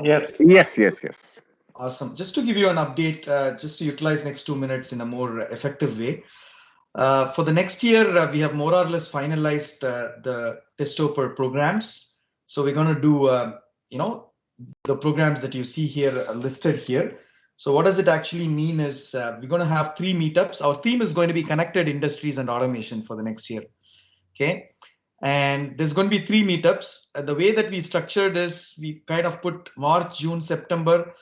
Yes. Yes. Awesome. Just to give you an update, just to utilize next 2 minutes in a more effective way. For the next year, we have more or less finalized the Testoper programs. So we're going to do, the programs that you see here are listed here. So what does it actually mean is we're going to have 3 meetups. Our theme is going to be connected industries and automation for the next year. Okay. And there's going to be 3 meetups. The way that we structured is we kind of put March, June, September.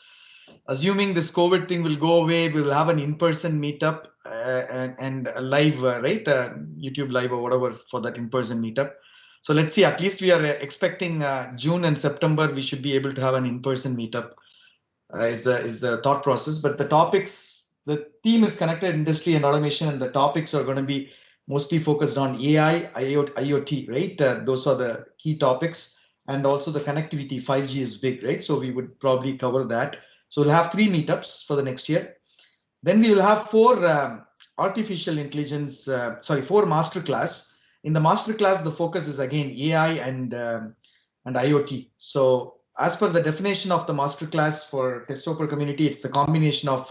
Assuming this COVID thing will go away, we will have an in-person meetup and a live, right? YouTube live or whatever for that in-person meetup. So let's see, at least we are expecting June and September, we should be able to have an in-person meetup is the thought process. But the topics, the theme is connected industry and automation, and the topics are going to be mostly focused on AI, IoT, right? Those are the key topics. And also the connectivity, 5G is big, right? So we would probably cover that. So we'll have 3 meetups for the next year. Then we will have 4 artificial intelligence, 4 masterclass. In the masterclass, the focus is again AI and IoT. So as per the definition of the masterclass for Testoper community, it's the combination of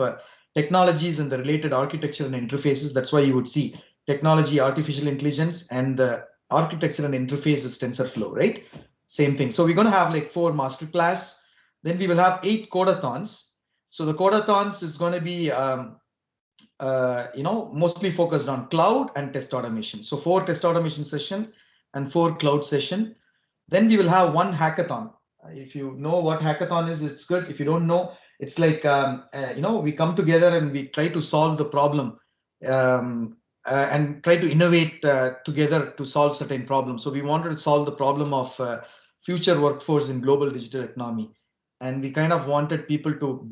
technologies and the related architecture and interfaces. That's why you would see technology, artificial intelligence, and the architecture and interface is TensorFlow, right? Same thing. So we're going to have like 4 masterclass. Then we will have 8 codeathons. So the codeathons is going to be mostly focused on cloud and test automation. So 4 test automation session and 4 cloud session. Then we will have 1 hackathon. If you know what hackathon is, it's good. If you don't know, it's like we come together and we try to solve the problem and try to innovate together to solve certain problems. So we wanted to solve the problem of future workforce in global digital economy. And we kind of wanted people to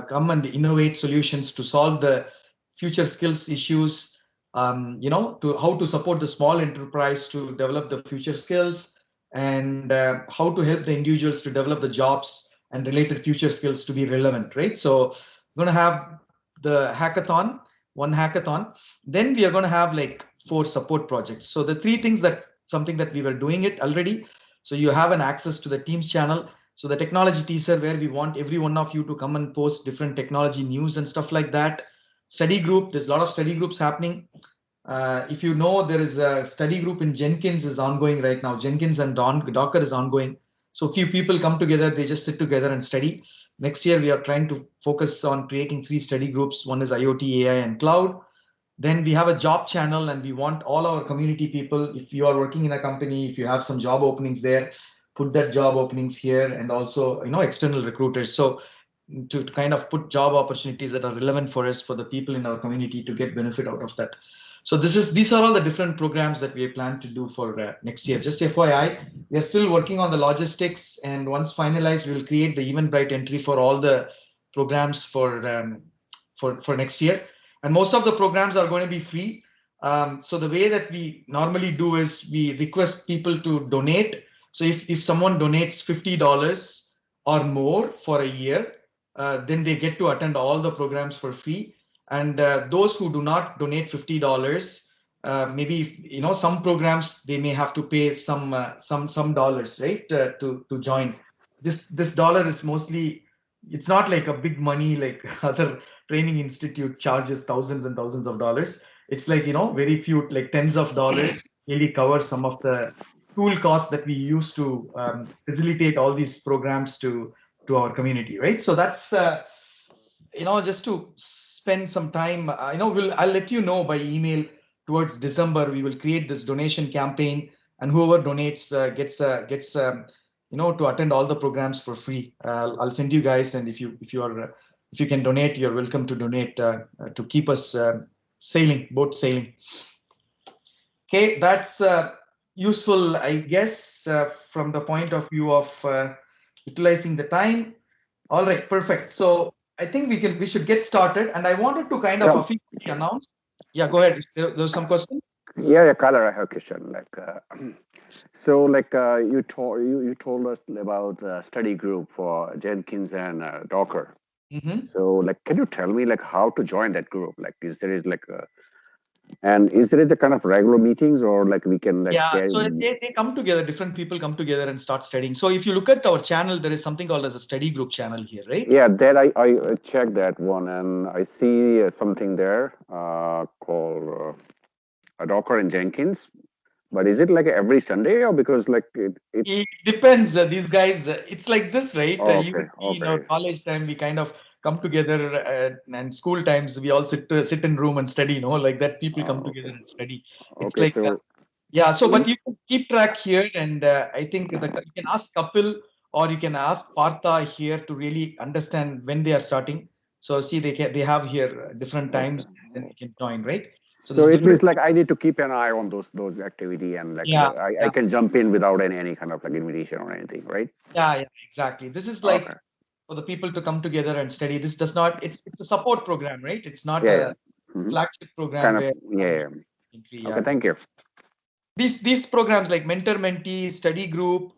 come and innovate solutions to solve the future skills issues, to how to support the small enterprise to develop the future skills, and how to help the individuals to develop the jobs and related future skills to be relevant, right? So we're going to have the hackathon, 1 hackathon. Then we are going to have like 4 support projects. So the 3 things that something that we were doing it already. So you have an access to the Teams channel. So the technology teaser where we want every one of you to come and post different technology news and stuff like that. Study group, there's a lot of study groups happening. If you know, there is a study group in Jenkins is ongoing right now. Jenkins and Docker is ongoing. So few people come together, they just sit together and study. Next year, we are trying to focus on creating 3 study groups. One is IoT, AI, and cloud. Then we have a job channel, and we want all our community people, if you are working in a company, if you have some job openings there, put that job openings here, and also external recruiters. So to kind of put job opportunities that are relevant for us, for the people in our community to get benefit out of that. So these are all the different programs that we plan to do for next year. Just FYI, we are still working on the logistics, and once finalized, we will create the Eventbrite entry for all the programs for next year. And most of the programs are going to be free. So the way that we normally do is we request people to donate. So if someone donates $50 or more for a year, then they get to attend all the programs for free. And those who do not donate $50, maybe some programs they may have to pay some dollars, right, to join. This dollar is mostly, it's not like a big money like other training institute charges thousands and thousands of dollars. It's like very few, like tens of dollars, really cover some of the tool costs that we use to facilitate all these programs to our community, right? So that's just to spend some time. I'll let you know by email towards December. We will create this donation campaign, and whoever donates gets to attend all the programs for free. I'll send you guys, and if you can donate, you're welcome to donate to keep us boat sailing. Okay, that's useful, I guess, from the point of view of utilizing the time. All right, perfect. So I think we should get started, and I wanted to kind of officially announce. Yeah, go ahead. There's some question. Yeah, Color, I have a question. So you told us about the study group for Jenkins and Docker. Mm-hmm. So can you tell me how to join that group? Is there a And is it the kind of regular meetings, or like we can like Yeah, schedule? so they come together, different people come together and start studying. So if you look at our channel, there is something called as a study group channel here, right? Yeah, that I checked that one, and I see something there called Docker and Jenkins. But is it like every Sunday, or because like it It depends. These guys, it's like this, right? oh, You okay, will see in our okay, college time, we kind of come together, and school times, we all sit in room and study, like that. People come together okay, and study. It's okay. like, So yeah. So, in but you can keep track here, and I think you can ask Kapil or you can ask Partha here to really understand when they are starting. So, see, they have here different times, okay. and you can join, right? So, So there's it different. means like I need to keep an eye on those activity, and like Yeah, I yeah, can jump in without any kind of like invitation or anything, right? yeah. Exactly. This is like Okay. for the people to come together and study. This does not, it's a support program, right? It's not Yeah, yeah. a Hmm. flagship program Kind of, where yeah, yeah. Okay, yeah. thank you. These programs like mentor mentee, study group,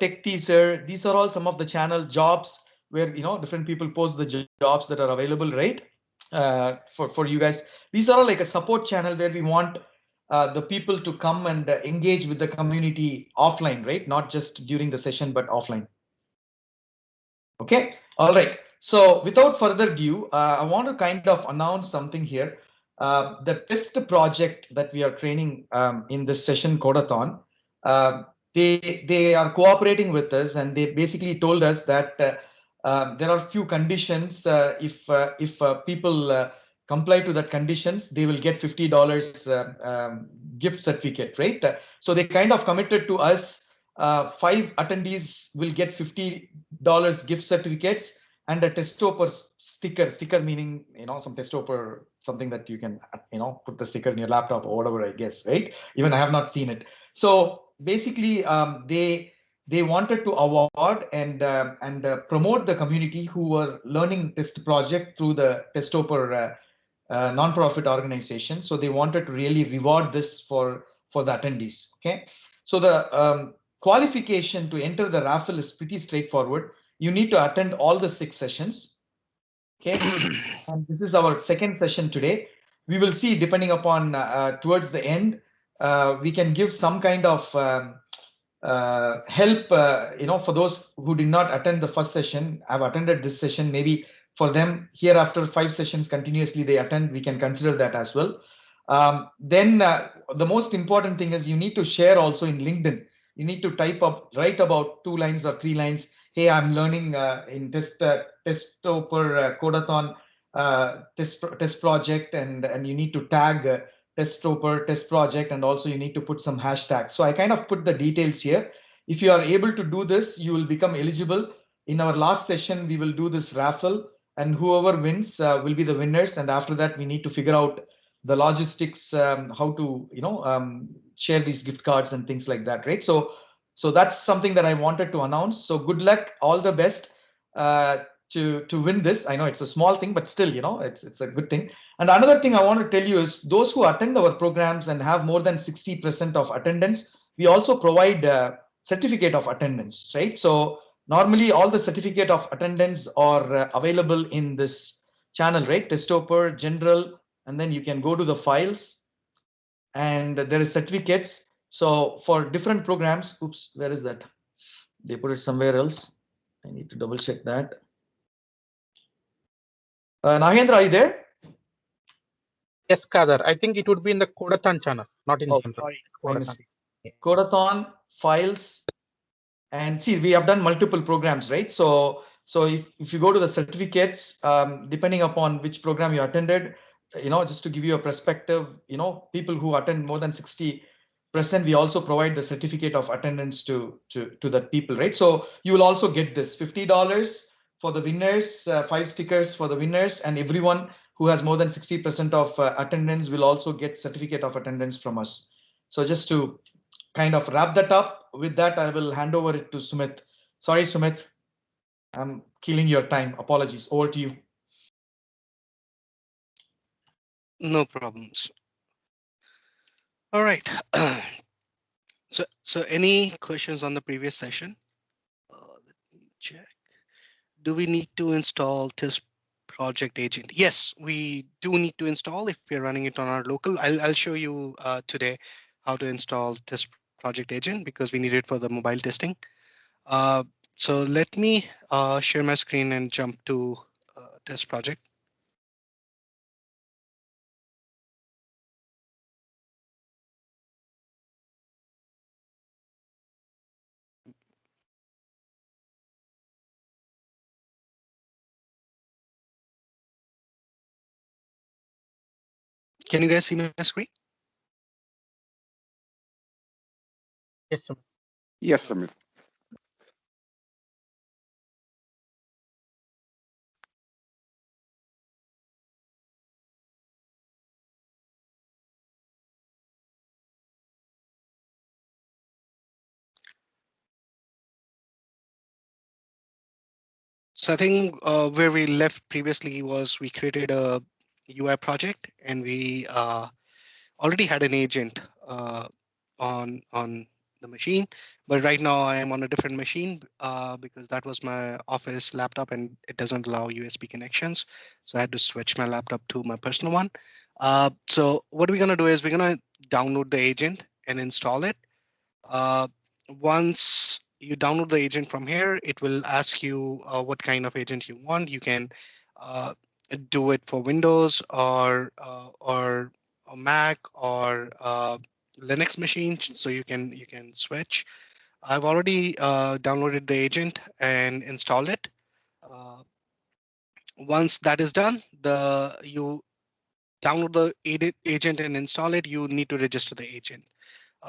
tech teaser, these are all some of the channel jobs where different people post the jobs that are available, right? For you guys, these are all like a support channel where we want the people to come and engage with the community offline, right? Not just during the session, but offline. Okay, all right. So without further ado, I want to kind of announce something here. The test project that we are training in this session, Codeathon, uh, they are cooperating with us, and they basically told us that there are few conditions. If people comply to that conditions, they will get $50 gift certificate, right? So they kind of committed to us. 5 attendees will get $50 gift certificates and a testopper sticker. Sticker meaning some testopper, something that you can put the sticker in your laptop or whatever, I guess, right? Even I have not seen it. So basically, they wanted to award and promote the community who were learning test project through the testopper non-profit organization. So they wanted to really reward this for the attendees. Okay, so the qualification to enter the raffle is pretty straightforward. You need to attend all the 6 sessions. Okay, and this is our second session today. We will see, depending upon towards the end, we can give some kind of help, for those who did not attend the first session, have attended this session. Maybe for them here, after 5 sessions continuously they attend, we can consider that as well. Then the most important thing is you need to share also in LinkedIn. You need to write about 2 lines or 3 lines. Hey, I'm learning in testopper Codeathon test project, and you need to tag testopper test project, and also you need to put some hashtags. So I kind of put the details here. If you are able to do this, you will become eligible. In our last session, we will do this raffle, and whoever wins will be the winners. And after that, we need to figure out the logistics, how to share these gift cards and things like that, right? So that's something that I wanted to announce. So good luck, all the best uh, to win this. I know it's a small thing, but still, it's a good thing. And another thing I want to tell you is those who attend our programs and have more than 60% of attendance, we also provide certificate of attendance, right? So normally all the certificate of attendance are available in this channel, right? Testopper general, and then you can go to the files, and there is certificates. So for different programs, oops, where is that? They put it somewhere else. I need to double check that. Nagendra, are you there? Yes, Kader. I think it would be in the Codeathon channel, not in general. Sorry, my Codeathon. mistake. Codeathon files, and see, we have done multiple programs, right? So if you go to the certificates, depending upon which program you attended, just to give you a perspective, people who attend more than 60%, we also provide the certificate of attendance to that people, right? So you will also get this $50 for the winners, 5 stickers for the winners, and everyone who has more than 60% of attendance will also get certificate of attendance from us. So just to kind of wrap that up, with that, I will hand over it to Sumit. Sorry, Sumit, I'm killing your time. Apologies. Over to you. No problems. All right. So any questions on the previous session? Let me check. Do we need to install project agent. Yes, we do need to install if we're running it on our local. I'll show you today how to install test project agent because we need it for the mobile testing. Uh, so let me share my screen and jump to test project. Can you guys see my screen? Yes, Sumit. Yes, Samir. So I think where we left previously was we created a UI project and we already had an agent on the machine, but right now I am on a different machine because that was my office laptop and it doesn't allow USB connections. So I had to switch my laptop to my personal one. So what we're gonna do is we're gonna download the agent and install it. Uh, Once you download the agent from here, it will ask you what kind of agent you want. You can uh, do it for Windows or a Mac or Linux machine, so you can switch. I've already downloaded the agent and installed it. Uh, Once that is done, the you download the agent and install it. You need to register the agent.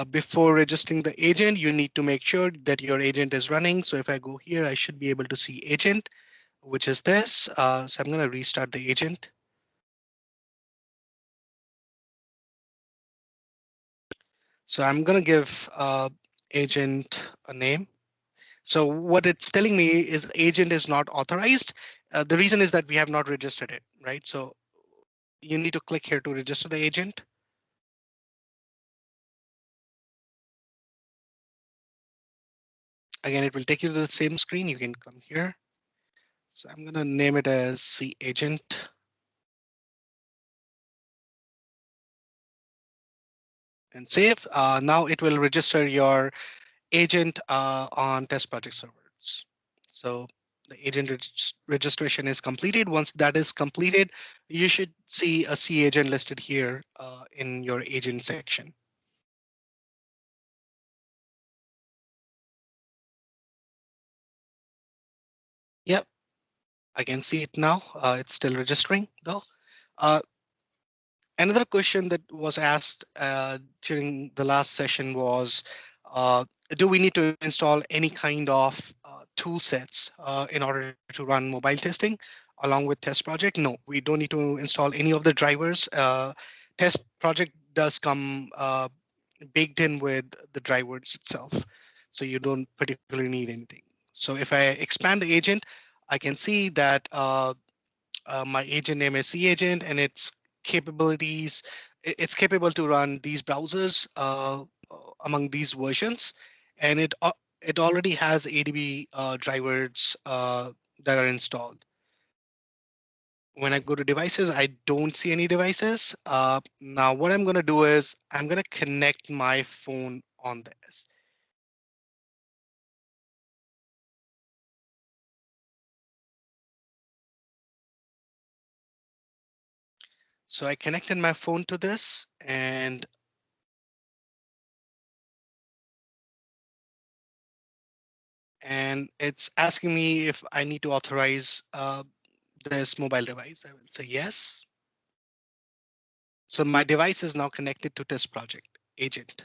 Before registering the agent, you need to make sure that your agent is running. So if I go here, I should be able to see agent, which is this. So I'm going to restart the agent. So I'm going to give agent a name. So what it's telling me is agent is not authorized. The reason is that we have not registered it, right? So you need to click here to register the agent. Again, it will take you to the same screen. You can come here. So I'm going to name it as C agent and save. Now it will register your agent on test project servers. So the agent registration is completed. Once that is completed, you should see a C agent listed here in your agent section. Yep, I can see it now. It's still registering though. Uh, Another question that was asked during the last session was, uh, do we need to install any kind of tool sets in order to run mobile testing along with test project? No, we don't need to install any of the drivers. Test project does come baked in with the drivers itself. So you don't particularly need anything. So if I expand the agent, I can see that my agent name is C agent and its capabilities. It's capable to run these browsers among these versions, and it already has ADB drivers that are installed. When I go to devices, I don't see any devices. Now what I'm going to do is I'm going to connect my phone on this. So I connected my phone to this, and it's asking me if I need to authorize this mobile device. I will say yes. So my device is now connected to test project agent,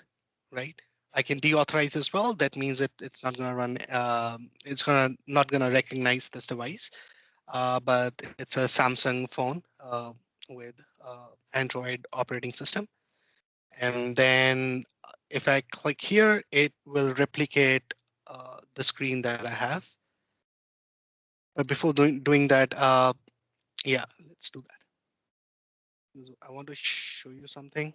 right? I can deauthorize as well. That means it's not going to run. It's not going to recognize this device. But it's a Samsung phone with Android operating system. And then if I click here, it will replicate the screen that I have. But before doing that, yeah, let's do that. I want to show you something.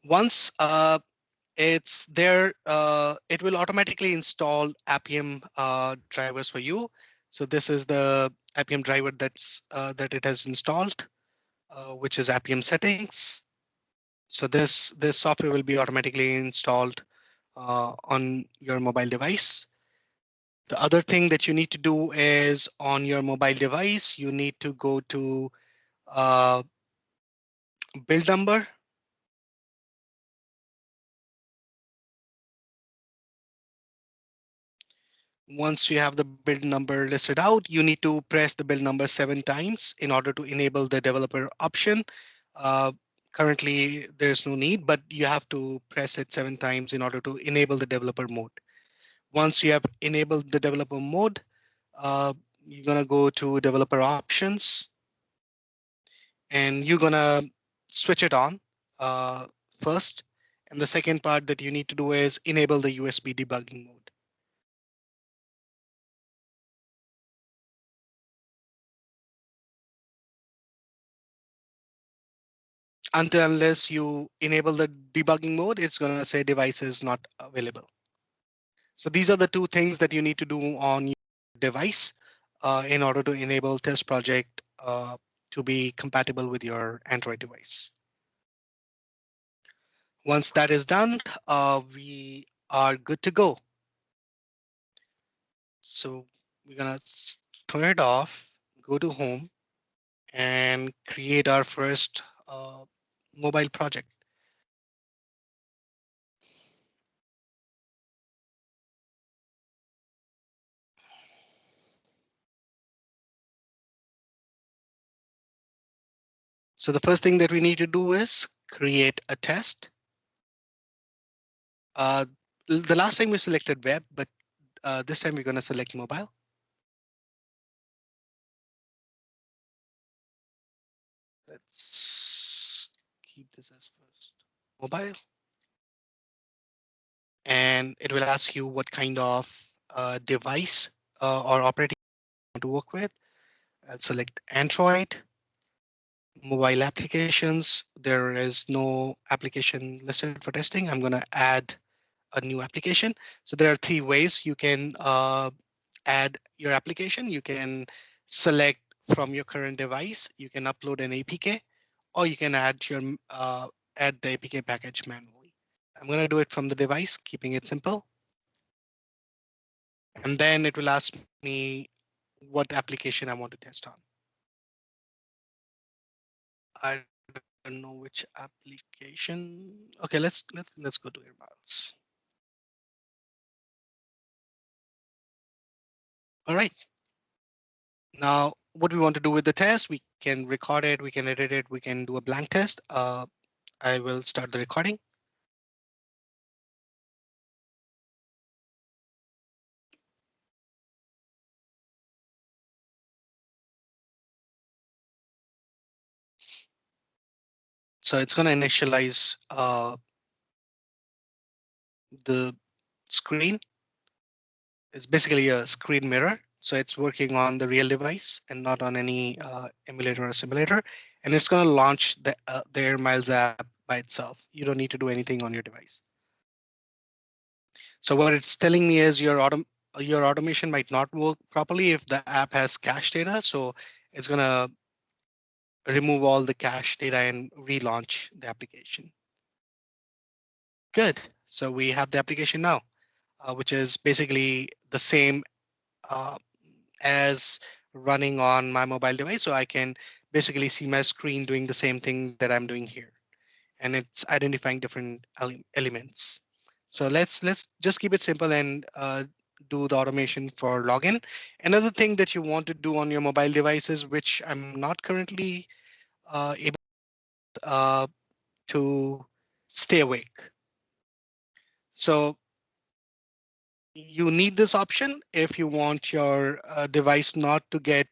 Once it's there. It will automatically install Appium drivers for you. So this is the Appium driver that it has installed, which is Appium settings. So this software will be automatically installed on your mobile device. The other thing that you need to do is on your mobile device, you need to go to uh, build number. Once you have the build number listed out, you need to press the build number 7 times in order to enable the developer option. Uh, Currently, there's no need, but you have to press it 7 times in order to enable the developer mode. Once you have enabled the developer mode, uh, you're going to go to developer options and you're going to switch it on first. And the second part that you need to do is enable the USB debugging mode. Unless you enable the debugging mode, it's going to say device is not available. So these are the two things that you need to do on your device in order to enable TestProject to be compatible with your Android device. Once that is done, we are good to go. So we're going to turn it off, go to home, and create our first mobile project. So the first thing that we need to do is create a test. The last time we selected web, but this time we're going to select mobile. Let's keep this as first mobile. And it will ask you what kind of device or operating you want to work with. I'll select Android. Mobile applications. There is no application listed for testing. I'm going to add a new application. So there are 3 ways you can add your application. You can select from your current device. You can upload an APK, or you can add add the APK package manually. I'm going to do it from the device, keeping it simple. And then it will ask me what application I want to test on. I don't know which application. Okay, let's go to AirMiles. All right. Now, what we want to do with the test, we can record it, we can edit it, we can do a blank test. I will start the recording. So it's going to initialize the screen. It's basically a screen mirror. So it's working on the real device and not on any emulator or simulator. And it's going to launch the AirMiles app by itself. You don't need to do anything on your device. So what it's telling me is your automation might not work properly if the app has cache data. So it's going to remove all the cache data and relaunch the application. Good. So we have the application now, which is basically the same as running on my mobile device. So I can basically see my screen doing the same thing that I'm doing here. And it's identifying different elements. So let's just keep it simple and do the automation for login. Another thing that you want to do on your mobile devices, which I'm not currently able to stay awake. So you need this option if you want your device not to get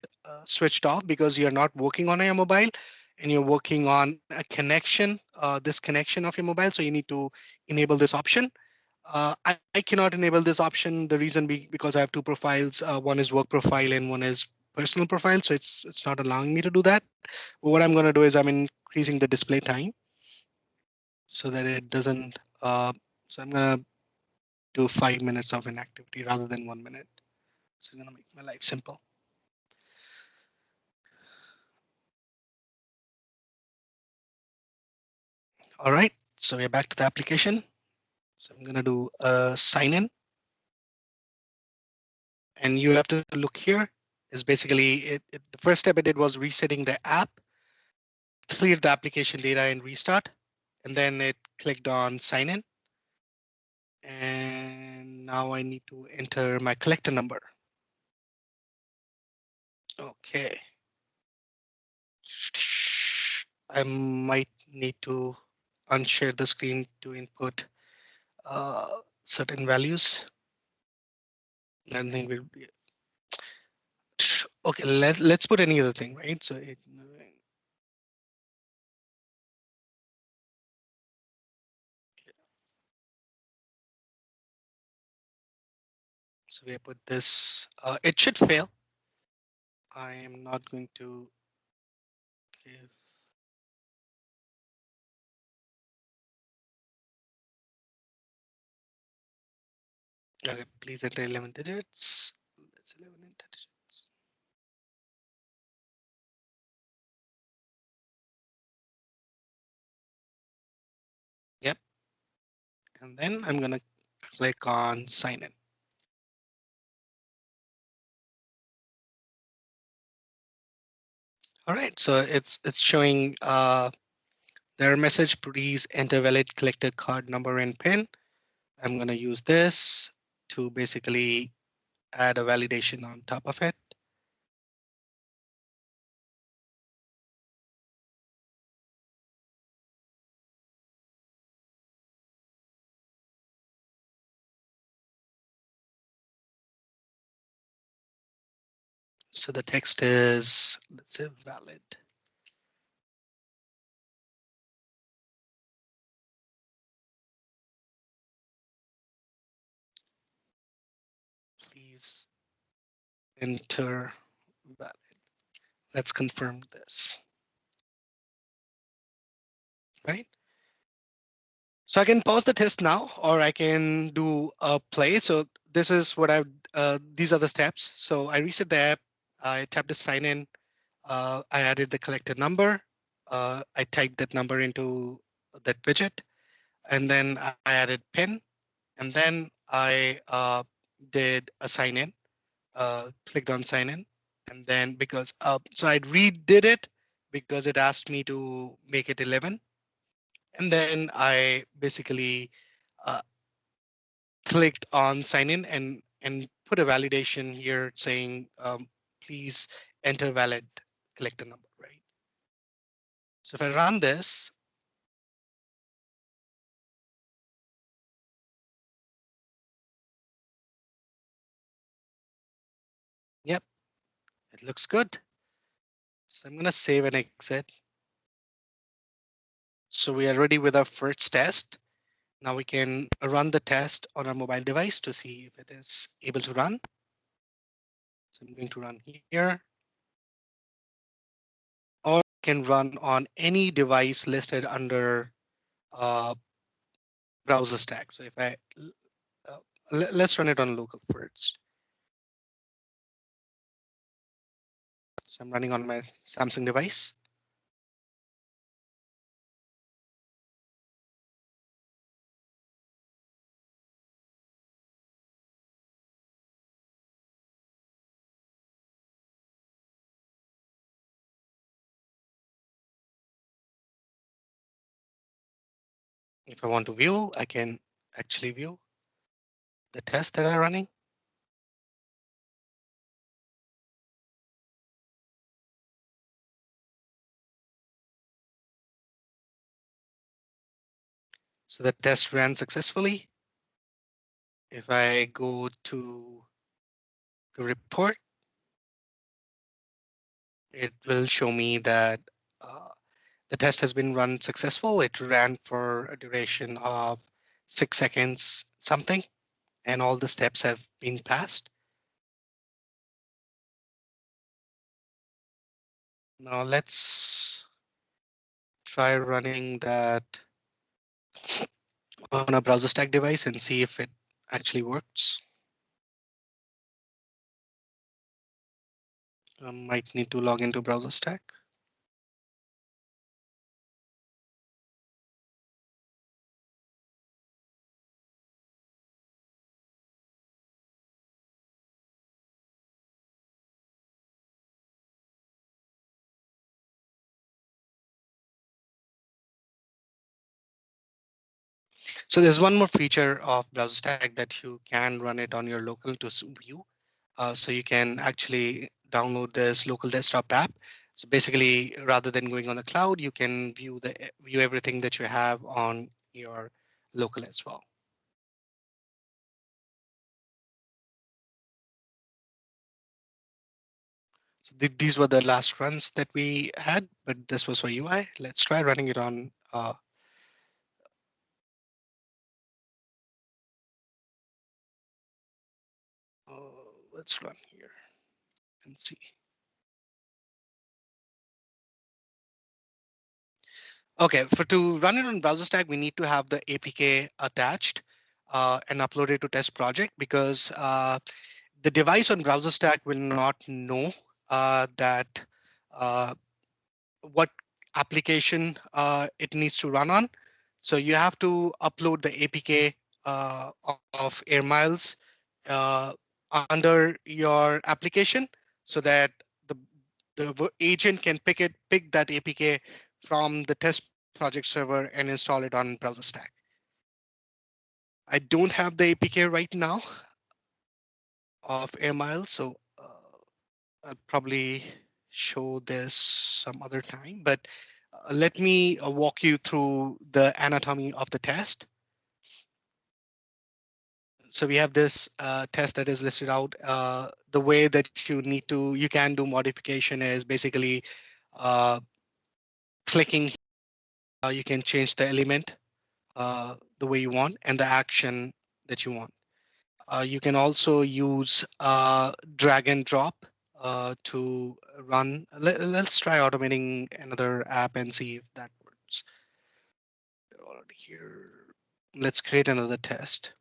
switched off because you're not working on your mobile and you're working on a connection, this connection of your mobile. So you need to enable this option. I cannot enable this option. The reason because I have 2 profiles. One is work profile and one is personal profile. So it's not allowing me to do that. But what I'm going to do is I'm increasing the display time so that it doesn't So I'm gonna do 5 minutes of inactivity rather than 1 minute. So it's gonna make my life simple. All right, so we're back to the application. So I'm gonna do a sign in. And you have to look here is basically the first step I did was resetting the app, cleared the application data and restart. And then it clicked on sign in. And now I need to enter my collector number. Okay. I might need to unshare the screen to input certain values. I think we'll be okay. Let's put any other thing, right? So so we put this. It should fail. I am not going to give. Okay, please enter 11 digits. Let's 11 digits. Yep. And then I'm gonna click on sign in. All right, so it's showing their message, please enter valid collector card number and PIN. I'm gonna use this to basically add a validation on top of it. So the text is, let's say, valid. Please enter valid. Let's confirm this. Right? So I can pause the test now, or I can do a play. So this is what these are the steps. So I reset the app, I tapped the sign in, I added the collector number, I typed that number into that widget, and then I added PIN, and then I did a sign in, clicked on sign in, and then so I redid it because it asked me to make it 11. And then I basically uh, clicked on sign in and put a validation here saying, please enter valid collector number, right? So if I run this, yep, it looks good. So I'm going to save and exit. So we are ready with our first test. Now we can run the test on our mobile device to see if it is able to run. So I'm going to run here. Or can run on any device listed under browser stack. So if uh, let's run it on local first. So I'm running on my Samsung device. If I want to view, I can actually view the test that I'm running. So the test ran successfully. If I go to the report, it will show me that the test has been run successful. It ran for a duration of 6 seconds something, and all the steps have been passed. Now let's try running that on a browser stack device and see if it actually works. Might need to log into browser stack. So there's one more feature of browser stack that you can run it on your local to view. So you can actually download this local desktop app. So basically, rather than going on the cloud, you can view everything that you have on your local as well. So these were the last runs that we had, but this was for UI. Let's try running it on. Let's run here and see. Okay, to run it on browser stack, we need to have the APK attached and upload it to TestProject because the device on browser stack will not know that uh, what application it needs to run on. So you have to upload the APK of Air Miles under your application so that the agent can pick that APK from the test project server and install it on browser stack. I don't have the APK right now of Air Miles, so I'll probably show this some other time, but let me walk you through the anatomy of the test. So we have this test that is listed out. The way that you can do modification is basically clicking. You can change the element the way you want and the action that you want. You can also use drag and drop to run. Let's try automating another app and see if that works. Already here. Let's create another test.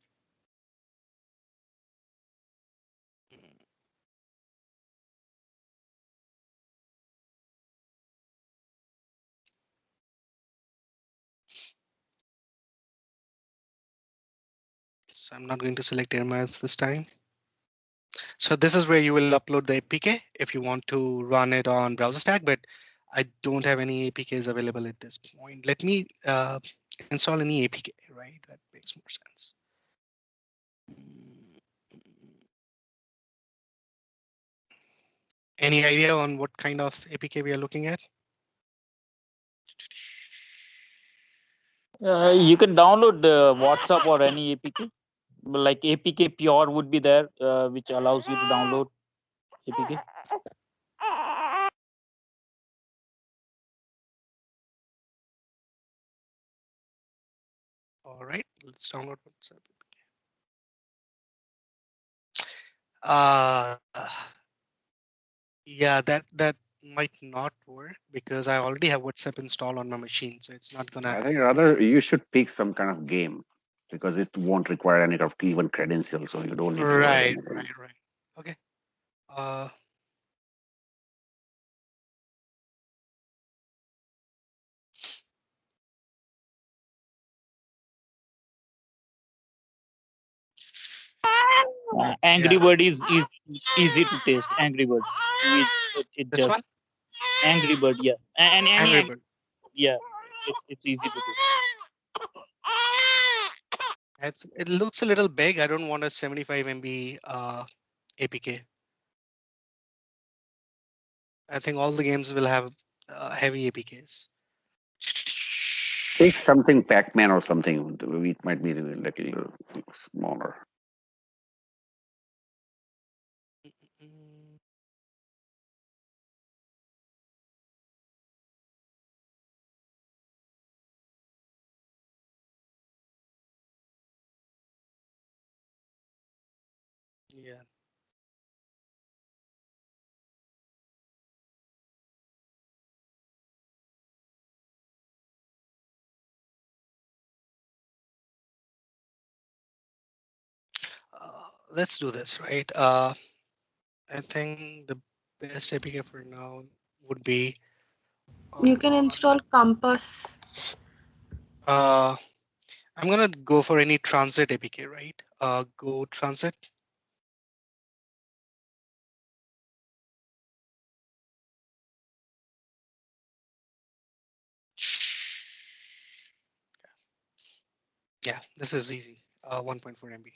So I'm not going to select Air Miles this time. So this is where you will upload the APK if you want to run it on browser stack, but I don't have any APKs available at this point. Let me install any APK, right? That makes more sense. Any idea on what kind of APK we are looking at? You can download the WhatsApp or any APK. Like APK Pure would be there, which allows you to download APK. All right, let's download WhatsApp. Uh, yeah, that might not work because I already have WhatsApp installed on my machine, so it's not gonna. I think rather you should pick some kind of game because it won't require any kind of even credentials, so you don't need to write Right, anything. right. Okay. Uh, Angry yeah, Bird is easy to test. Angry Bird. It this one, just Angry Bird, yeah. And any Angry Bird. yeah, it's easy to do. It looks a little big. I don't want a 75 MB APK. I think all the games will have heavy APKs. Pick something Pac-Man or something. It might be like a little smaller. Mm, yeah. let's do this, right? I think the best APK for now would be. You can install Compass. I'm gonna go for any transit APK, right? Go transit. Yeah, this is easy. 1.4 MB.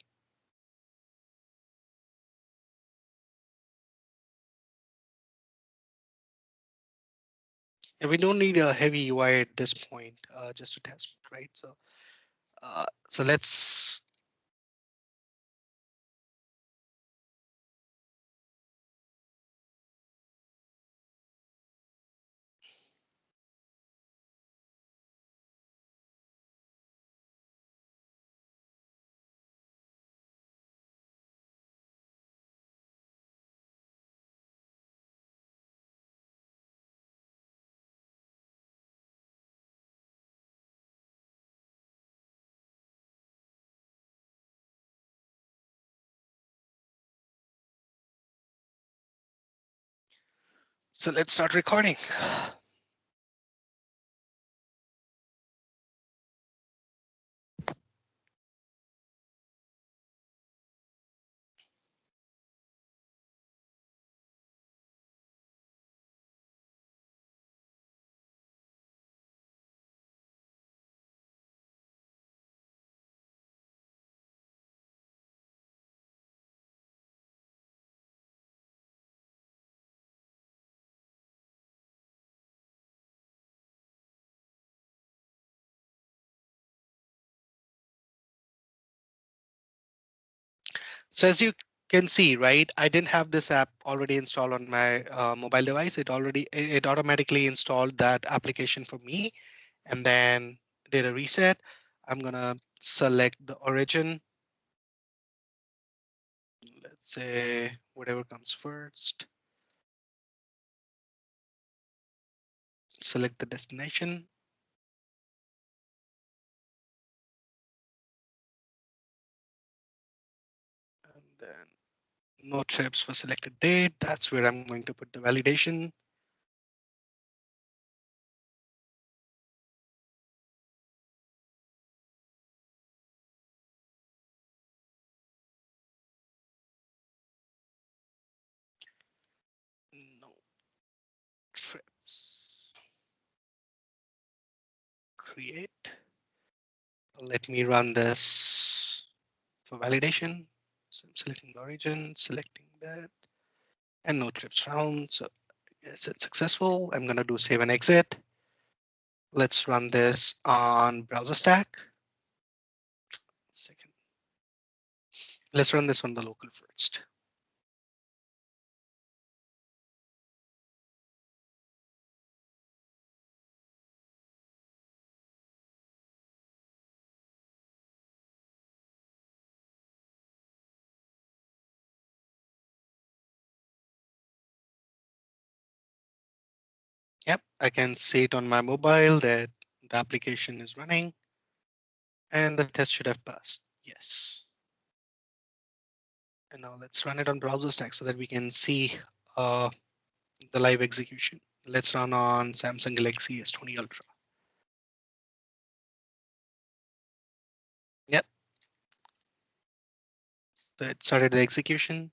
And we don't need a heavy UI at this point, just to test, right? So let's. So let's start recording. So as you can see, right, I didn't have this app already installed on my mobile device. It automatically installed that application for me, and then did a reset. I'm gonna select the origin. Let's say whatever comes first. Select the destination. And then no trips for selected date. That's where I'm going to put the validation. No trips. Create. Let me run this for validation. So I'm selecting the origin, selecting that, and no trips found. So yes, it's successful. I'm going to do save and exit. Let's run this on browser stack. Second. Let's run this on the local first. Yep, I can see it on my mobile that the application is running and the test should have passed. Yes. And now let's run it on browser stack so that we can see the live execution. Let's run on Samsung Galaxy S20 Ultra. Yep. So it started the execution.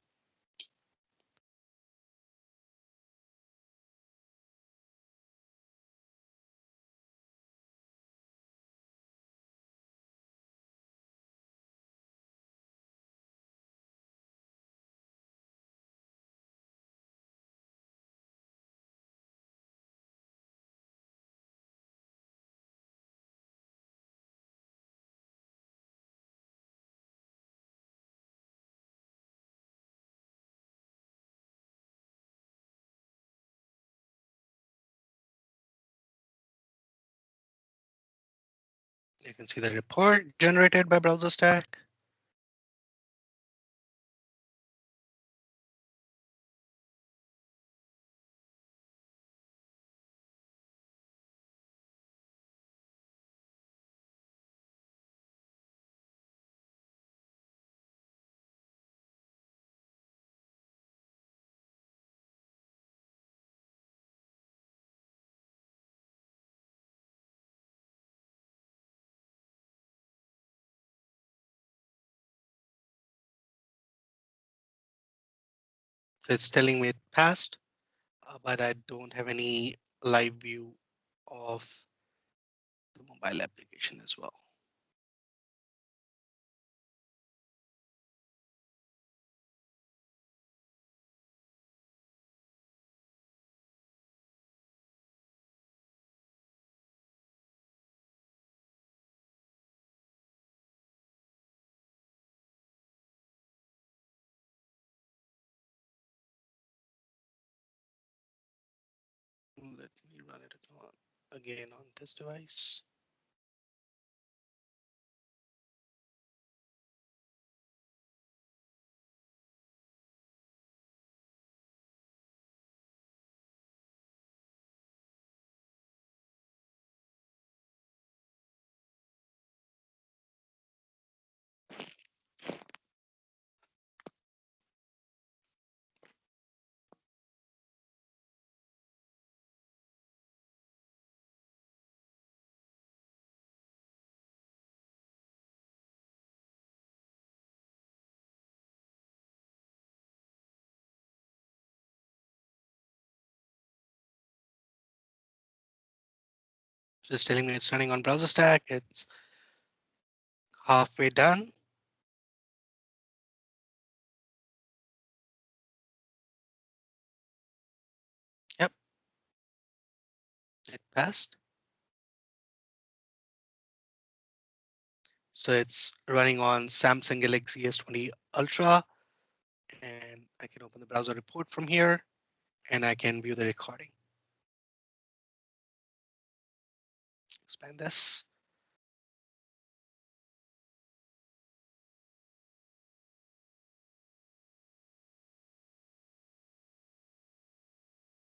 You can see the report generated by browser stack. So it's telling me it passed, but I don't have any live view of the mobile application as well. Let me run it again on this device. Just telling me it's running on browser stack. It's halfway done. Yep, it passed. So it's running on Samsung Galaxy S20 Ultra, and I can open the browser report from here, and I can view the recording. Expand this.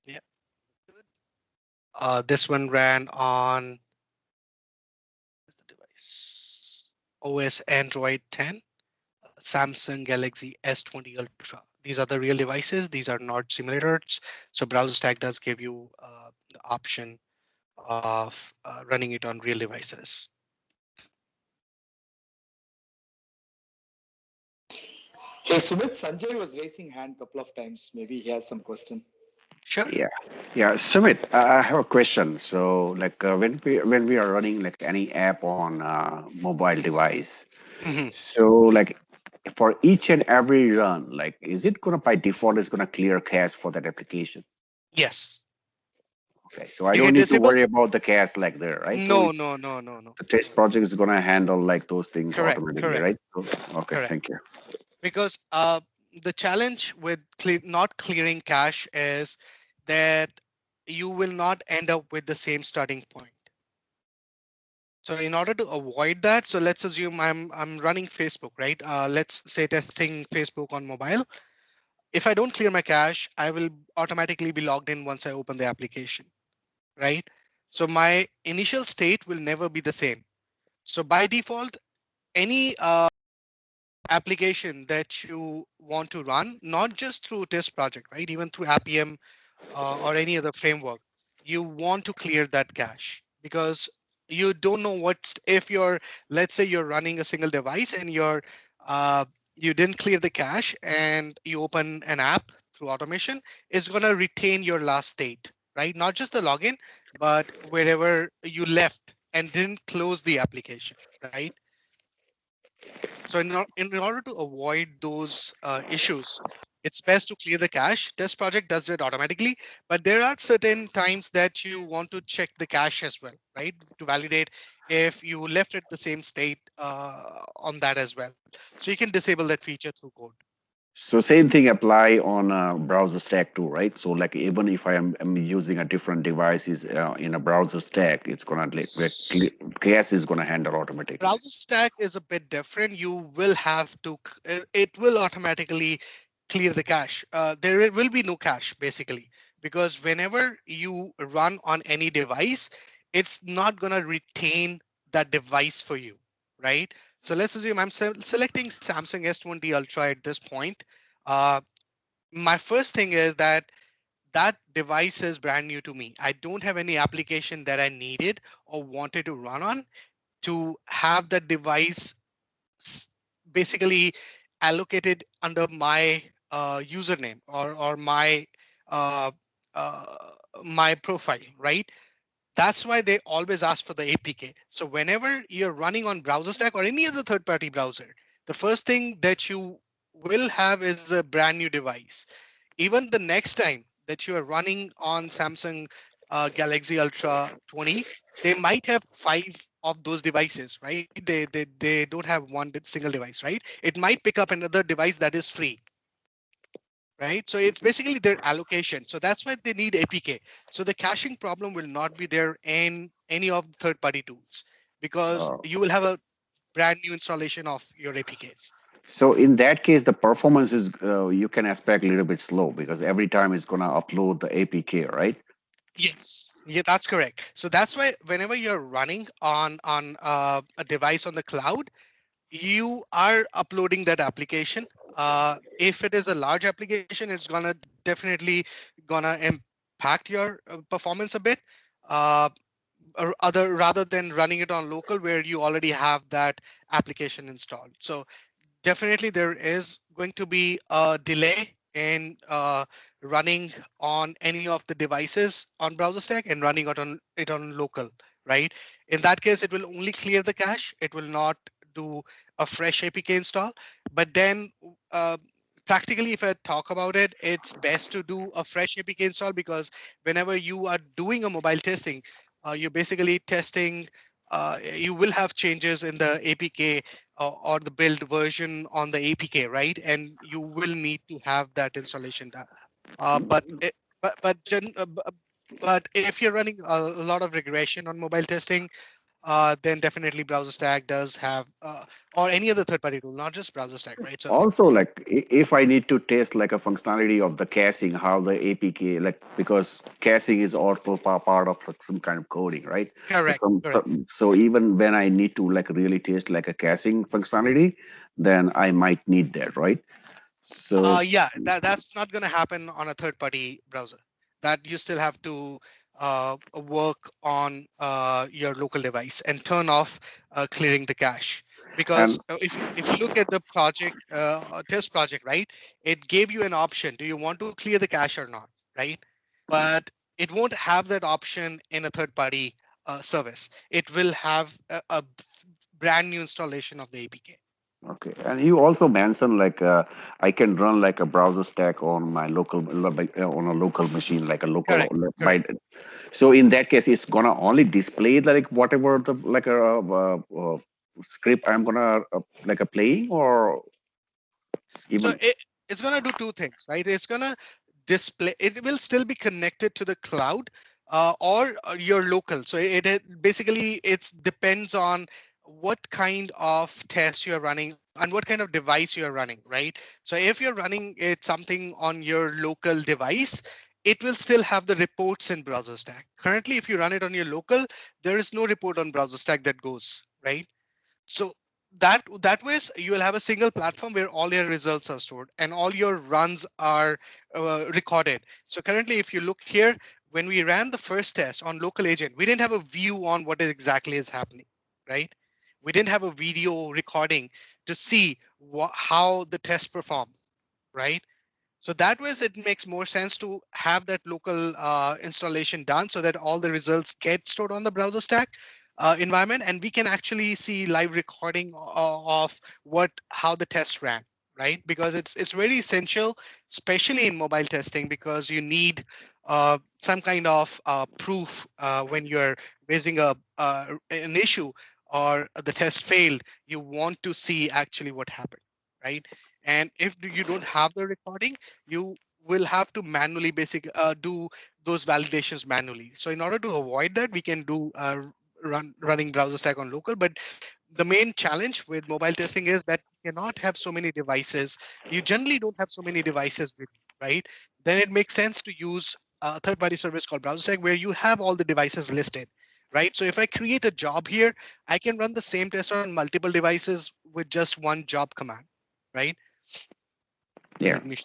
Yeah, good. This one ran on the device OS Android 10, Samsung Galaxy S20 Ultra. These are the real devices. These are not simulators. So browser stack does give you the option of running it on real devices. Hey, Sumit, Sanjay was raising hand a couple of times. Maybe he has some question. Sure. Yeah, Sumit, I have a question. So, like when we are running like any app on mobile device, Mhm. so like for each and every run, like is it gonna by default is gonna clear cache for that application? Yes. Okay, so I You don't can need to disable. worry about the cache like there, right? So No, it's no, no, no, no. the test project is gonna handle like those things Correct, automatically, correct, right? So, okay, correct. thank you. Because the challenge with not clearing cache is that you will not end up with the same starting point. So in order to avoid that, so let's assume I'm running Facebook, right? Let's say testing Facebook on mobile. If I don't clear my cache, I will automatically be logged in once I open the application, right? So my initial state will never be the same. So by default, any application that you want to run, not just through TestProject, right? Even through Appium or any other framework, you want to clear that cache because you don't know what's if you're, let's say you're running a single device and uh, you didn't clear the cache and you open an app through automation, it's going to retain your last state, right? Not just the login, but wherever you left and didn't close the application, right? So in order to avoid those issues, it's best to clear the cache. Test project does it automatically, but there are certain times that you want to check the cache as well, right? To validate if you left it the same state on that as well. So you can disable that feature through code. So same thing apply on browser stack too, right? So like even if am using a different devices in a browser stack, it's gonna cache is gonna handle automatically. Browser stack is a bit different. You will have to, it will automatically clear the cache. There will be no cache basically, because whenever you run on any device, it's not going to retain that device for you, right? So let's assume I'm selecting Samsung S20 Ultra at this point. Uh, my first thing is that that device is brand new to me. I don't have any application that I needed or wanted to run on to have that device basically allocated under my username or uh, uh, my profile, right? That's why they always ask for the APK. So whenever you're running on BrowserStack or any other third-party browser, the first thing that you will have is a brand new device. Even the next time that you are running on Samsung Galaxy Ultra 20, they might have 5 of those devices, right? They don't have one single device, right? It might pick up another device that is free, right? So it's basically their allocation. So that's why they need APK. So the caching problem will not be there in any of the third-party tools because Uh, you will have a brand new installation of your APKs. so in that case, the performance is you can expect a little bit slow because every time it's gonna upload the APK, right? Yes, yeah, that's correct. So that's why whenever you're running on a device on the cloud, you are uploading that application. If it is a large application, it's gonna definitely gonna impact your performance a bit. Uh, or other rather than running it on local where you already have that application installed. So definitely there is going to be a delay in running on any of the devices on browser stack and running it on local, right? In that case, it will only clear the cache. It will not do a fresh APK install. But then uh, practically, if I talk about it, it's best to do a fresh APK install because whenever you are doing a mobile testing, you're basically testing. You will have changes in the APK or the build version on the APK, right? And you will need to have that installation done. But it, but if you're running a lot of regression on mobile testing, then definitely Browser Stack does have, or any other third-party tool, not just Browser Stack, right? So Also, like if I need to test like a functionality of the caching, how the APK, like because caching is also part of like, some kind of coding, right? So correct, correct. so even when I need to like really test like a caching functionality, then I might need that, right? So Yeah, that's not going to happen on a third-party browser. That you still have to work on your local device and turn off clearing the cache. Because and if you look at the project test project, right, it gave you an option. Do you want to clear the cache or not, right? But it won't have that option in a third-party service. It will have a brand new installation of the APK. okay, and you also mentioned like I can run like a browser stack on my local like, on a local machine, like a local Correct, by. correct. So in that case, it's gonna only display like whatever the like a script I'm gonna like a playing or So even. it's going to do two things, right? It's going to display, it will still be connected to the cloud or your local. So it basically it depends on what kind of test you're running and what kind of device you're running, right? So if you're running it something on your local device, it will still have the reports in browser stack. Currently, if you run it on your local, there is no report on browser stack that goes, right? So that ways you will have a single platform where all your results are stored and all your runs are recorded. So currently, if you look here, when we ran the first test on local agent, we didn't have a view on what exactly is happening, right? We didn't have a video recording to see how the test performed, right? So that way, it makes more sense to have that local installation done so that all the results get stored on the browser stack environment, and we can actually see live recording of how the test ran, right? Because it's very essential, especially in mobile testing, because you need some kind of proof when you're raising an issue or the test failed. You want to see actually what happened, right? And if you don't have the recording, you will have to manually do those validations manually. So in order to avoid that, we can do running browser stack on local. But the main challenge with mobile testing is that you cannot have so many devices. You generally don't have so many devices with you, right? Then it makes sense to use a third-party service called browser stack where you have all the devices listed, right? So if I create a job here, I can run the same test on multiple devices with just one job command, right? Yeah. Let me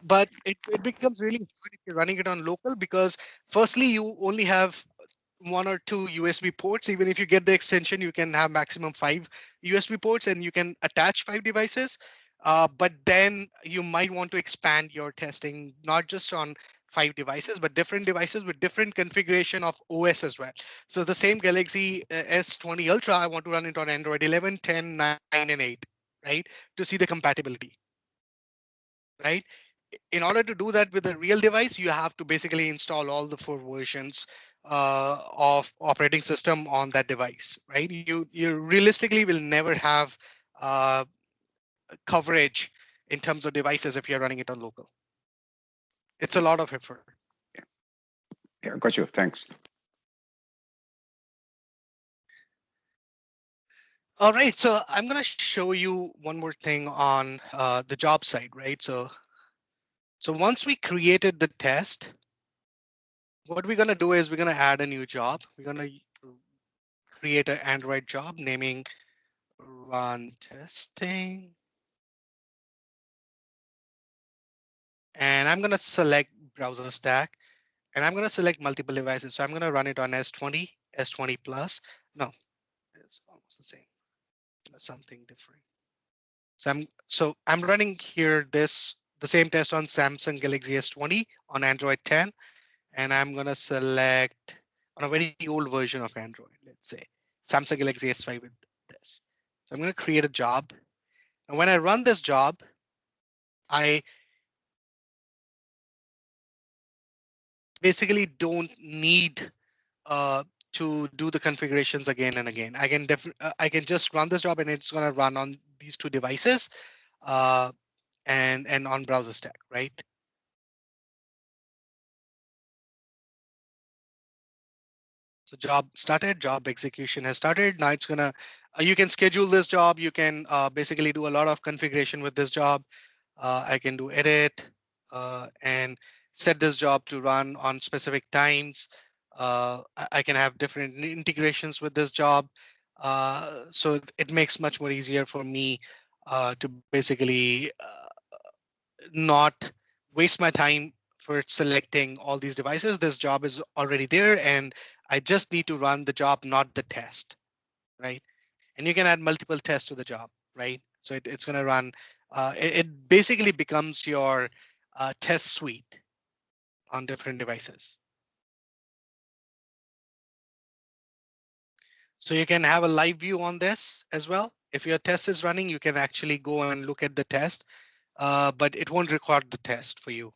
but it becomes really hard if you're running it on local because firstly you only have one or two USB ports. Even if you get the extension, you can have maximum 5 USB ports and you can attach 5 devices. But then you might want to expand your testing, not just on 5 devices, but different devices with different configuration of OS as well. So the same Galaxy S20 Ultra, I want to run it on Android 11, 10, 9, and 8, right? To see the compatibility, right? In order to do that with a real device, you have to basically install all the 4 versions of operating system on that device, right? You realistically will never have uh, coverage in terms of devices if you're running it on local. It's a lot of effort. Yeah, got you. Thanks. All right, so I'm going to show you one more thing on the job side, right? So once we created the test, what we're going to do is we're going to add a new job. We're going to create an Android job naming run testing. And I'm going to select browser stack, and I'm going to select multiple devices. So I'm going to run it on S20, S20 plus. No, it's almost the same. Something different. So I'm running here the same test on Samsung Galaxy S20 on Android 10, and I'm going to select on a very old version of Android, let's say Samsung Galaxy S5 with this. So I'm going to create a job. And when I run this job, I basically don't need to do the configurations again and again. I can just run this job and it's going to run on these 2 devices uh, and on browser stack, right? So job started, job execution has started. Now it's gonna, you can schedule this job. You can basically do a lot of configuration with this job. I can do edit and set this job to run on specific times. I can have different integrations with this job. So it makes much more easier for me to basically not waste my time for selecting all these devices. This job is already there and I just need to run the job, not the test, right? And you can add multiple tests to the job, right? So it's going to run, it basically becomes your test suite on different devices. So you can have a live view on this as well. If your test is running, you can actually go and look at the test, but it won't record the test for you.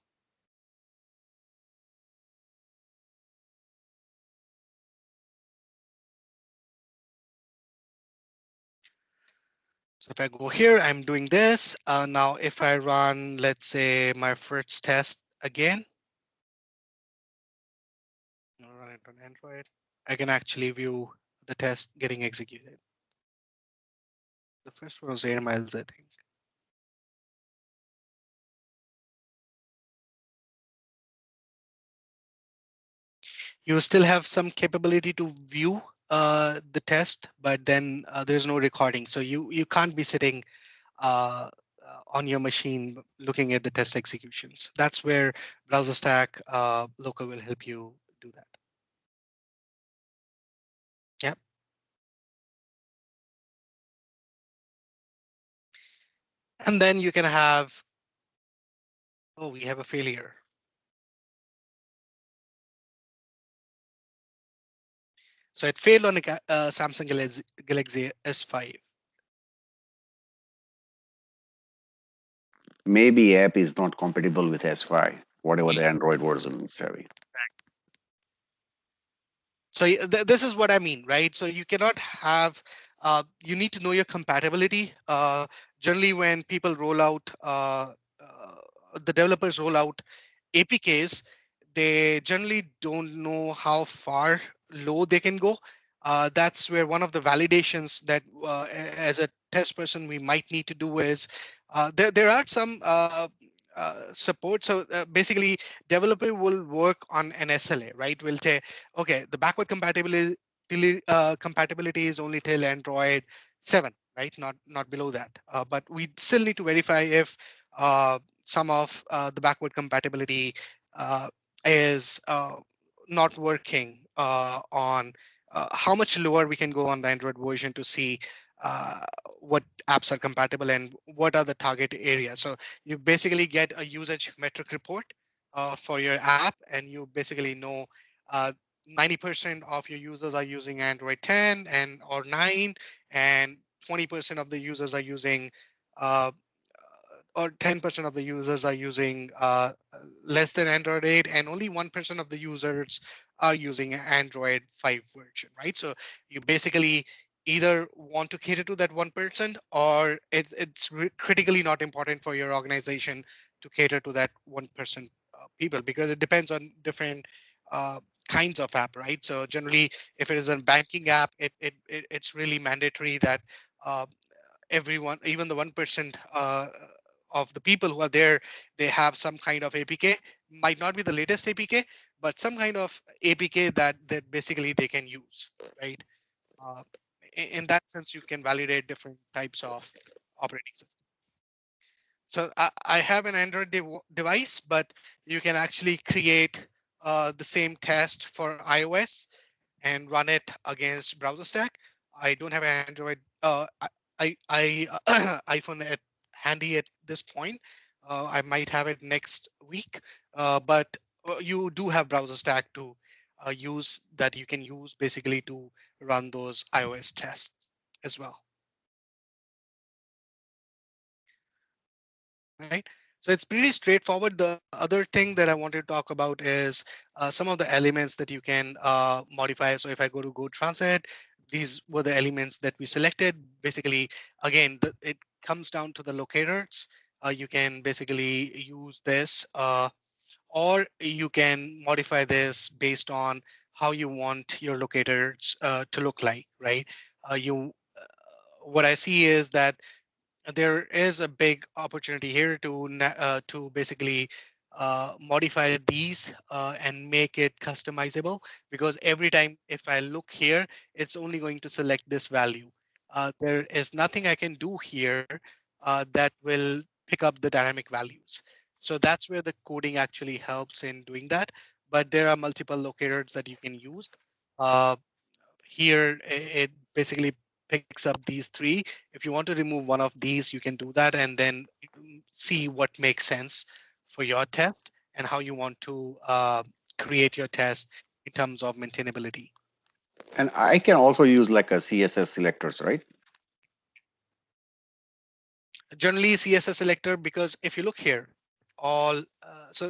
So if I go here, I'm doing this. Now, if I run, let's say my first test again, I'll run it on Android, I can actually view the test getting executed. The first one was 8 miles, I think. You still have some capability to view the test, but then there's no recording. So you can't be sitting on your machine looking at the test executions. That's where browser stack local will help you do that. Yep. And then you can have, oh, we have a failure. So it failed on a Samsung Galaxy S5. Maybe app is not compatible with S5, whatever the Android version is having. So this is what I mean, right? So you cannot have, you need to know your compatibility. Generally, when people roll out, the developers roll out APKs, they generally don't know how far low they can go. That's where one of the validations that as a test person we might need to do is there are some support. So basically, developer will work on an SLA, right? Will say, okay, the backward compatibility is only till Android 7, right? Not below that. But we still need to verify if some of the backward compatibility is not working on how much lower we can go on the Android version to see what apps are compatible and what are the target areas. So you basically get a usage metric report for your app, and you basically know 90% of your users are using Android 10 and or 9, and 20% of the users are using uh, or 10% of the users are using less than Android 8, and only 1% of the users are using Android 5 version, right? So you basically either want to cater to that 1%, or it's critically not important for your organization to cater to that 1% people, because it depends on different uh, kinds of app, right? So generally, if it is a banking app, it's really mandatory that uh, everyone, even the 1% of the people who are there, they have some kind of APK. Might not be the latest APK, but some kind of APK that basically they can use, right? Uh, in that sense, you can validate different types of operating systems. So I have an Android device, but you can actually create the same test for iOS and run it against browser stack. I don't have an Android iPhone handy at this point. I might have it next week, but you do have browser stack to use that you can use basically to run those iOS tests as well. Right. So it's pretty straightforward. The other thing that I wanted to talk about is some of the elements that you can modify. So if I go to Go Transit, these were the elements that we selected. Basically, again, it comes down to the locators. You can basically use this, or you can modify this based on how you want your locators to look like, right? What I see is that there is a big opportunity here to basically modify these and make it customizable, because every time if I look here, it's only going to select this value. There is nothing I can do here that will pick up the dynamic values. So that's where the coding actually helps in doing that. But there are multiple locators that you can use. Uh, Here it basically picks up these three. If you want to remove one of these, you can do that, and then see what makes sense for your test and how you want to create your test in terms of maintainability. And I can also use like a CSS selectors, right? Generally CSS selector, because if you look here, so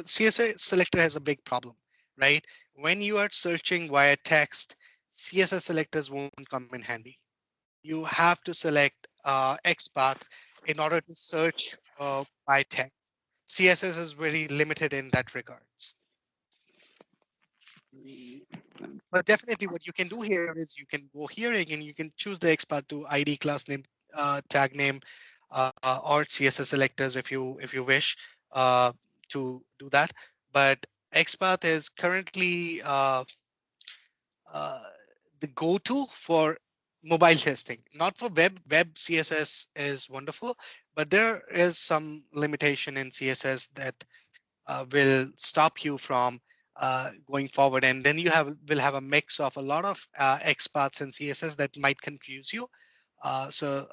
CSS selector has a big problem, right? When you are searching via text, CSS selectors won't come in handy. You have to select XPath in order to search by text. CSS is very limited in that regards. But definitely what you can do here is you can go here again, you can choose the XPath to ID, class name, tag name, or CSS selectors if you wish to do that. But XPath is currently uh, the go-to for mobile testing, not for web. Web CSS is wonderful, but there is some limitation in CSS that will stop you from going forward. And then you will have a mix of a lot of XPaths and CSS that might confuse you. So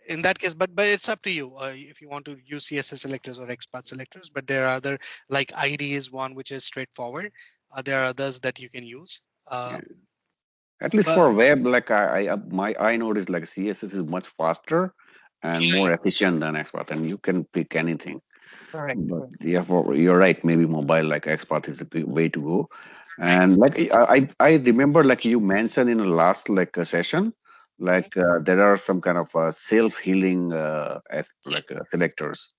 in that case, but it's up to you if you want to use CSS selectors or XPath selectors. But there are other, like ID is one which is straightforward. There are others that you can use. Yeah. At least But for web, like I noticed like CSS is much faster and more efficient than XPath, and you can pick anything. correct. But yeah, you're right. Maybe mobile like XPath is the way to go. And like I remember like you mentioned in the last like session, Mhm. like there are some kind of self healing selectors.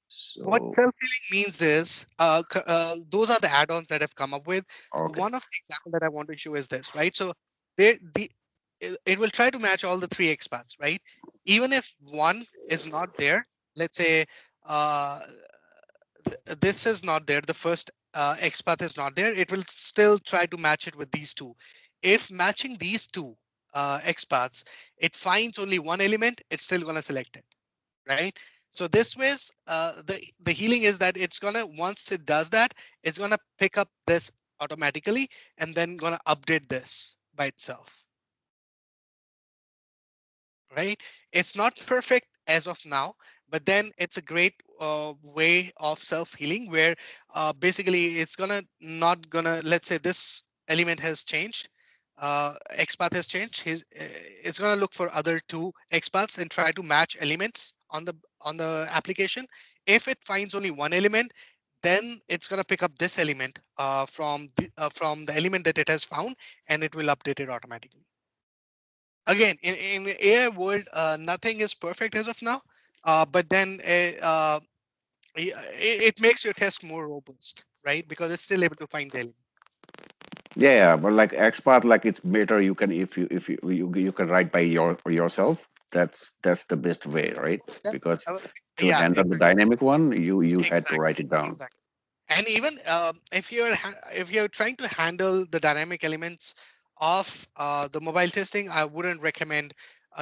What So self-healing means is those are the add-ons that have come up with. okay, One of the example that I want to show is this, right? So it will try to match all the three XPaths, right? Even if one is not there, let's say uh, this is not there, the first XPath is not there, it will still try to match it with these two. If matching these two XPaths, it finds only one element, it's still going to select it, right? So this ways, the healing is that it's gonna, once it does that, it's gonna pick up this automatically and then gonna update this by itself. right? It's not perfect as of now, but then it's a great way of self-healing where basically it's not gonna, let's say this element has changed, XPath has changed. It's gonna look for other two XPaths and try to match elements on the application. If it finds only one element, then it's gonna pick up this element from the element that it has found, and it will update it automatically. Again, in the AI world, nothing is perfect as of now, but then it makes your test more robust, right? Because it's still able to find the element. Yeah, but like XPath, like it's better. You can if you can write by yourself. That's the best way, right? That's Because to yeah, handle the exactly, dynamic one, you had to exactly, write it down. exactly. And even if you're trying to handle the dynamic elements of the mobile testing, I wouldn't recommend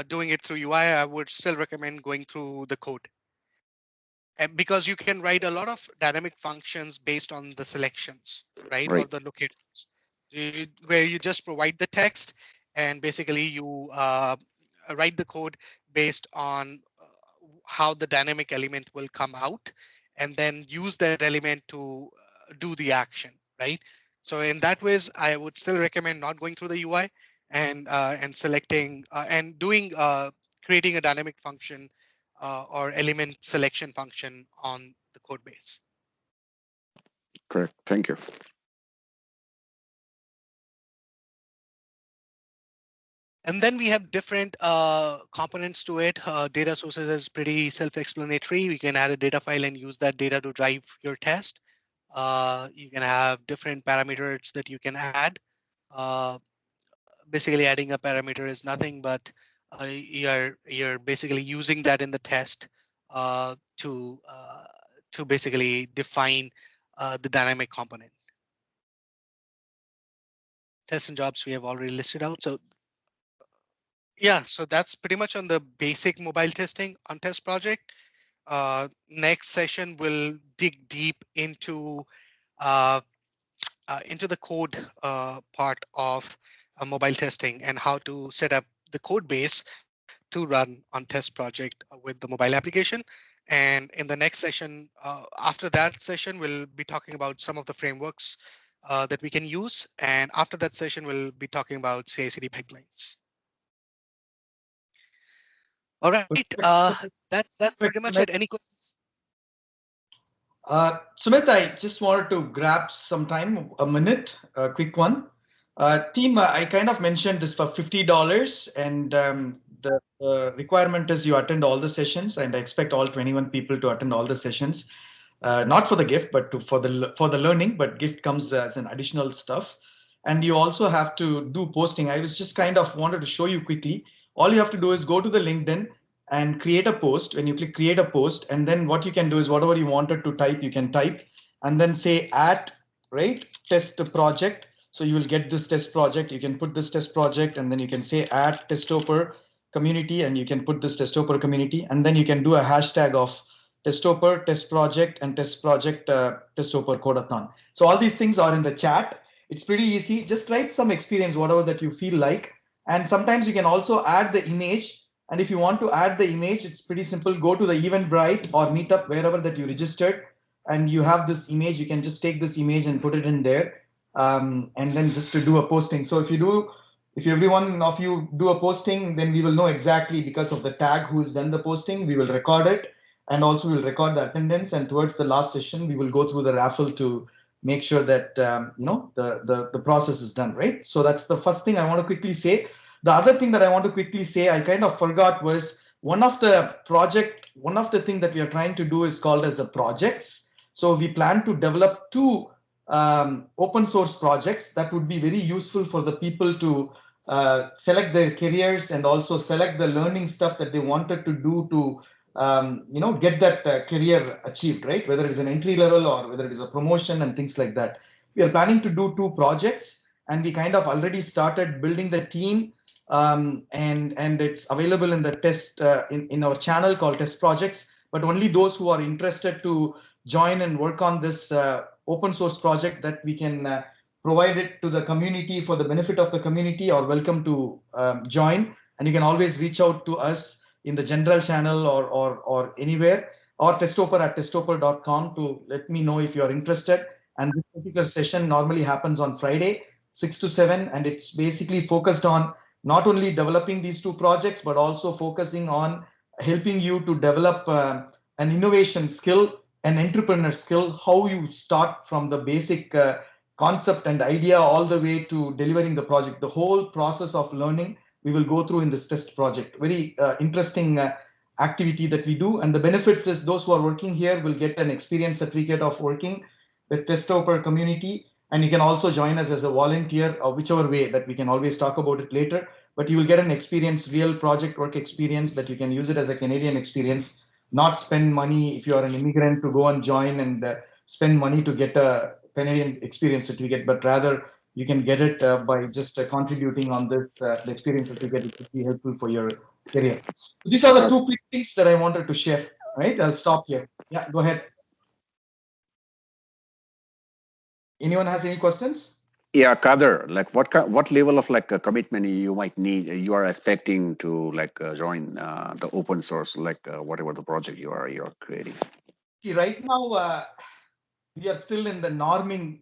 doing it through UI. I would still recommend going through the code. And because you can write a lot of dynamic functions based on the selections, right? Or Right. the locators, where you just provide the text and basically you write the code based on how the dynamic element will come out and then use that element to do the action, right? So in that ways, I would still recommend not going through the UI and selecting and doing creating a dynamic function or element selection function on the code base. Correct. Thank you. And then we have different components to it. Data sources is pretty self-explanatory. We can add a data file and use that data to drive your test. You can have different parameters that you can add. Uh, Basically, adding a parameter is nothing, but you're basically using that in the test to basically define the dynamic component. Tests and jobs we have already listed out. So yeah, so that's pretty much on the basic mobile testing on TestProject. Next session will dig deep into the code part of mobile testing and how to set up the code base to run on TestProject with the mobile application. And in the next session, after that session, we'll be talking about some of the frameworks that we can use. And after that session, we'll be talking about CI/CD pipelines. All right, that's pretty much it. Any questions? Sumit, I just wanted to grab some time, a minute, a quick one. Team, I kind of mentioned this for $50, and the requirement is you attend all the sessions, and I expect all 21 people to attend all the sessions. Not for the gift, but for the learning, but gift comes as an additional stuff. And you also have to do posting. I was just kind of wanted to show you quickly. All you have to do is go to the LinkedIn and create a post. When you click create a post, and then what you can do is whatever you wanted to type, you can type, and then say at, right, test project. So you will get this test project. You can put this test project, and then you can say at testoper community, and you can put this testoper community, and then you can do a hashtag of testoper, test project, and test project testoper codeathon. So all these things are in the chat. It's pretty easy. Just write some experience, whatever that you feel like. And sometimes you can also add the image. And if you want to add the image, it's pretty simple. Go to the Eventbrite or Meetup, wherever that you registered, and you have this image. You can just take this image and put it in there, and then just to do a posting. So if every one of you do a posting, then we will know exactly because of the tag who has done the posting. We will record it, and also we'll record the attendance. And towards the last session, we will go through the raffle to make sure that the process is done, right? So that's the first thing I want to quickly say. The other thing that I want to quickly say, I kind of forgot, was one of the thing that we are trying to do is called as a projects. So we plan to develop two open source projects that would be very useful for the people to select their careers and also select the learning stuff that they wanted to do to get that career achieved, right? Whether it's an entry level or whether it is a promotion and things like that. We are planning to do two projects, and we kind of already started building the team, and it's available in the test in our channel called Test Projects. But only those who are interested to join and work on this open source project, that we can provide it to the community for the benefit of the community, are welcome to join. And you can always reach out to us in the general channel or anywhere, or testoper@testoper.com to let me know if you're interested. And this particular session normally happens on Friday, 6 to 7, and it's basically focused on not only developing these two projects, but also focusing on helping you to develop an innovation skill, an entrepreneur skill, how you start from the basic concept and idea all the way to delivering the project. The whole process of learning we will go through in this test project. Very interesting activity that we do. And the benefits is those who are working here will get an experience certificate of working with TestOper community. And you can also join us as a volunteer, or whichever way that we can always talk about it later. But you will get an experience, real project work experience that you can use it as a Canadian experience, not spend money if you are an immigrant to go and join and spend money to get a Canadian experience certificate, but rather you can get it by just contributing on this the experience certificate. It would be helpful for your career. So these are the two quick things that I wanted to share. Right, I'll stop here. Yeah, go ahead. Anyone has any questions? Yeah, Kader, like what level of like commitment you might need, you are expecting to like join the open source, like whatever the project you're creating? See, right now we are still in the norming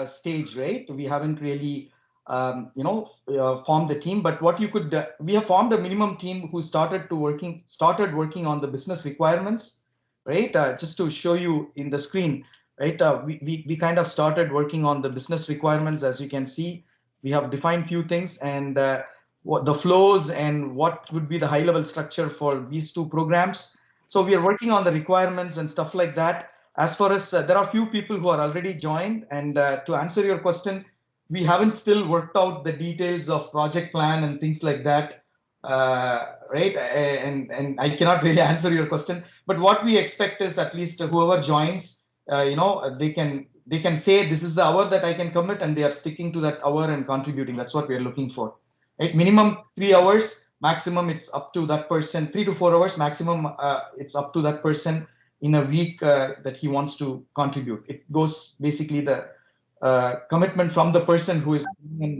stage, right? We haven't really, formed the team. But what you could, we have formed a minimum team who started working on the business requirements, right? Just to show you in the screen, right? We kind of started working on the business requirements. As you can see, we have defined few things and what the flows and what would be the high level structure for these two programs. So we are working on the requirements and stuff like that. As far as there are few people who are already joined, and to answer your question, we haven't still worked out the details of project plan and things like that, right? And I cannot really answer your question. But what we expect is at least whoever joins, they can say this is the hour that I can commit, and they are sticking to that hour and contributing. That's what we are looking for. Right? Minimum 3 hours, maximum it's up to that person. 3 to 4 hours maximum, it's up to that person in a week that he wants to contribute. It goes basically the commitment from the person who is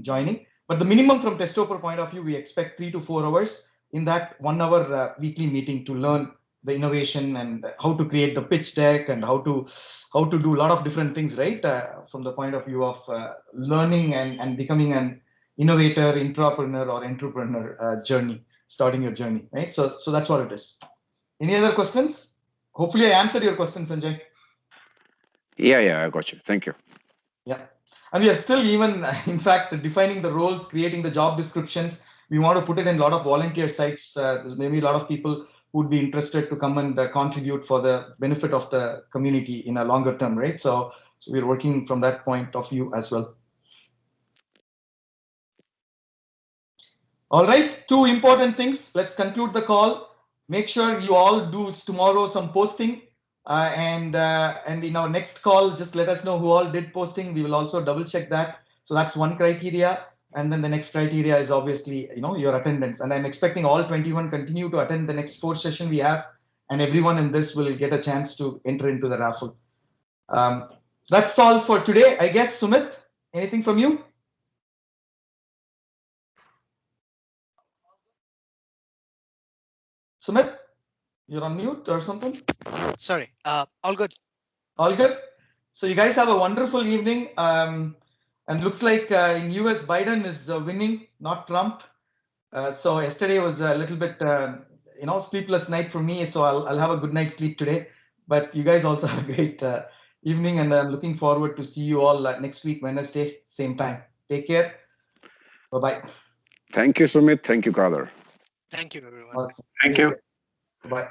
joining. But the minimum from TestOper point of view, we expect 3 to 4 hours in that 1 hour weekly meeting to learn the innovation and how to create the pitch deck and how to do a lot of different things, right? From the point of view of learning and becoming an innovator, entrepreneur, or entrepreneur journey, starting your journey, right? So that's what it is. Any other questions? Hopefully I answered your question, Sanjay. Yeah, I got you. Thank you. Yeah. And we are still even, in fact, defining the roles, creating the job descriptions. We want to put it in a lot of volunteer sites. There's maybe a lot of people who would be interested to come and contribute for the benefit of the community in a longer term, right? So we're working from that point of view as well. All right, 2 important things. Let's conclude the call. Make sure you all do tomorrow some posting. And in our next call, just let us know who all did posting. We will also double check that. So that's one criteria. And then the next criteria is obviously, your attendance. And I'm expecting all 21 continue to attend the next 4 session we have. And everyone in this will get a chance to enter into the raffle. That's all for today, I guess. Sumit, anything from you? Sumit, you're on mute or something? Sorry, all good. All good. So you guys have a wonderful evening. And looks like in US, Biden is winning, not Trump. So yesterday was a little bit, sleepless night for me. So I'll have a good night's sleep today. But you guys also have a great evening, and I'm looking forward to see you all next week, Wednesday, same time. Take care. Bye-bye. Thank you, Sumit. Thank you, Kader. Thank you, everyone. Awesome. Thank you. Bye.